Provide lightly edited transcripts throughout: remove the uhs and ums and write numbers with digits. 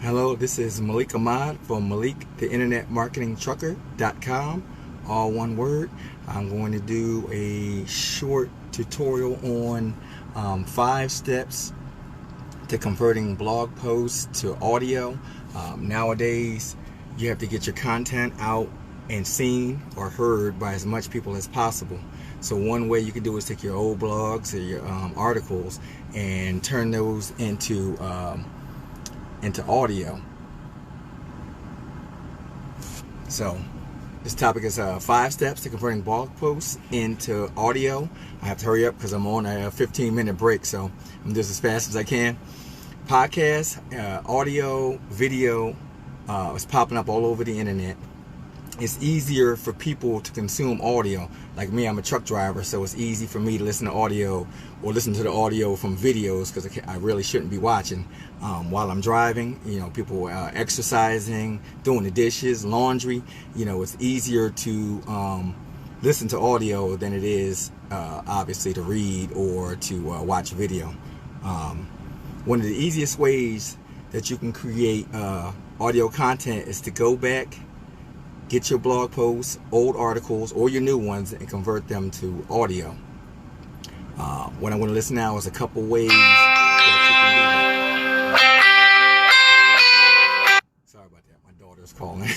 Hello, this is Malik Ahmad from Malik, the InternetMarketingTrucker.com, all one word. I'm going to do a short tutorial on 5 steps to converting blog posts to audio. Nowadays, you have to get your content out and seen or heard by as much people as possible. So one way you can do is take your old blogs or your articles and turn those into audio. So this topic is 5 steps to converting blog posts into audio. I have to hurry up because I'm on a 15-minute break, so I'm just as fast as I can. Podcast, audio, video is popping up all over the internet. It's easier for people to consume audio. Like me, I'm a truck driver, so it's easy for me to listen to audio or listen to the audio from videos because I really shouldn't be watching while I'm driving. You know, people exercising, doing the dishes, laundry. You know, it's easier to listen to audio than it is obviously to read or to watch video. One of the easiest ways that you can create audio content is to go back, get your blog posts, old articles, or your new ones, and convert them to audio. What I'm going to list now is a couple ways that you can do that. Sorry about that, my daughter's calling.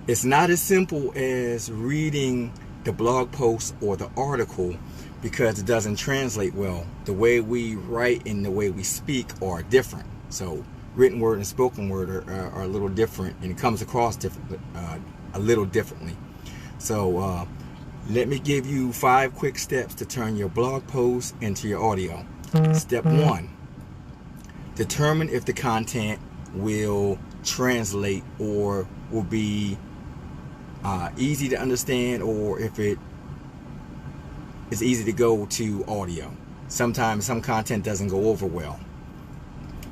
It's not as simple as reading the blog post or the article because it doesn't translate well. The way we write and the way we speak are different. So written word and spoken word are a little different, and it comes across different, a little differently. So let me give you 5 quick steps to turn your blog post into your audio. Step 1, determine if the content will translate or will be easy to understand, or if it is easy to go to audio. Sometimes some content doesn't go over well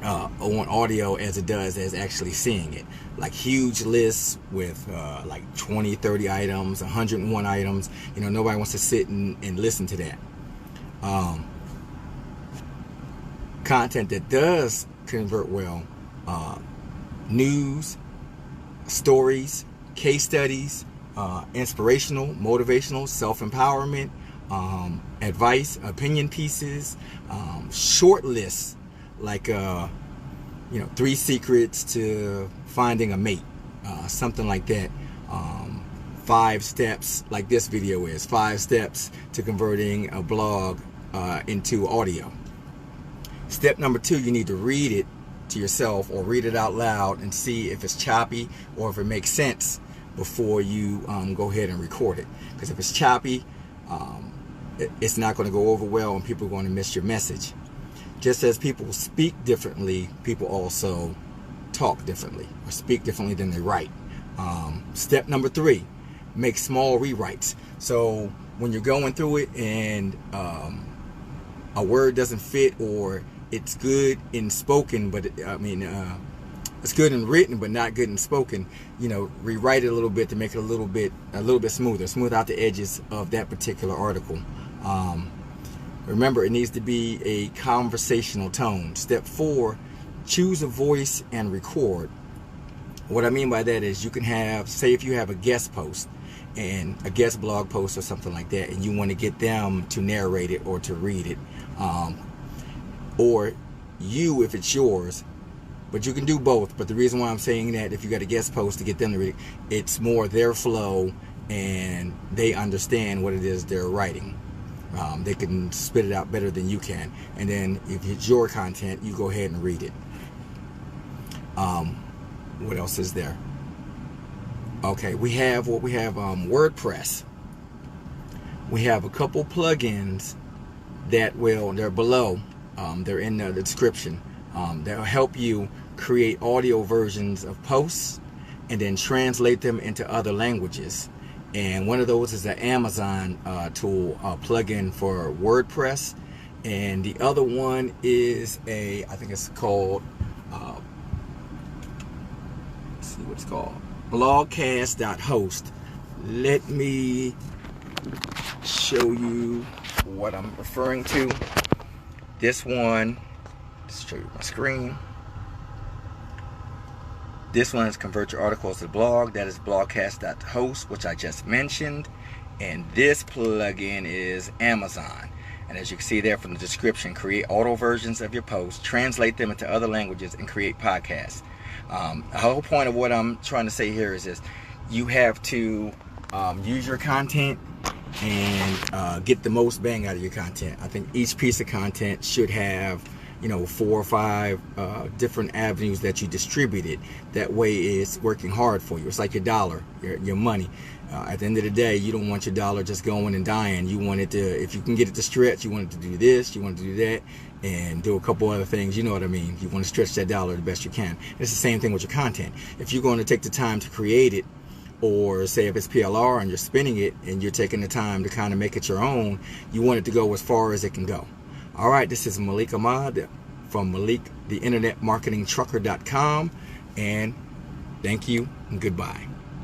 on audio as it does as actually seeing it, like huge lists with like 20, 30 items, 101 items. You know, nobody wants to sit and listen to that. Content that does convert well, news, stories, case studies, inspirational, motivational, self-empowerment, advice, opinion pieces, short lists like 3 secrets to finding a mate, something like that. 5 steps, like this video is 5 steps to converting a blog into audio. Step number 2, you need to read it to yourself or read it out loud and see if it's choppy or if it makes sense before you go ahead and record it. Because if it's choppy, it's not going to go over well and people are going to miss your message. Just as people speak differently, people also talk differently or speak differently than they write. Step number 3, make small rewrites. So when you're going through it and a word doesn't fit, or it's good in spoken, but it's good in written but not good in spoken, rewrite it a little bit to make it a little bit smoother, smooth out the edges of that particular article. Remember, it needs to be a conversational tone. Step 4, choose a voice and record. What I mean by that is you can have, say if you have a guest post and a guest blog post or something like that, and you want to get them to narrate it or to read it, or you if it's yours, but you can do both. But the reason why I'm saying that, if you got a guest post, to get them to read it, it's more their flow and they understand what it is they're writing. They can spit it out better than you can. And then if it's your content, you go ahead and read it. What else is there? Okay, we have WordPress. We have a couple plugins that they're below. They're in the description. That'll help you create audio versions of posts and then translate them into other languages. And one of those is an Amazon tool, plugin for WordPress. And the other one is I think it's called, let's see what it's called, blogcast.host. Let me show you what I'm referring to. This one, let's show you my screen. This one is Convert Your Articles to Blog. That is blogcast.host, which I just mentioned. And this plugin is Amazon. And as you can see there from the description, create auto versions of your posts, translate them into other languages, and create podcasts. The whole point of what I'm trying to say here is this: you have to use your content and get the most bang out of your content. I think each piece of content should have 4 or 5 different avenues that you distribute it. That way it's working hard for you. It's like your dollar, your money. At the end of the day, you don't want your dollar just going and dying. You want it to, if you can get it to stretch, you want it to do this, you want it to do that, and do a couple other things. You know what I mean? You want to stretch that dollar the best you can. It's the same thing with your content. If you're going to take the time to create it, or say if it's PLR and you're spinning it and you're taking the time to kind of make it your own, you want it to go as far as it can go. All right, this is Malik Ahmad from Malik, the internetmarketingtrucker.com, and thank you and goodbye.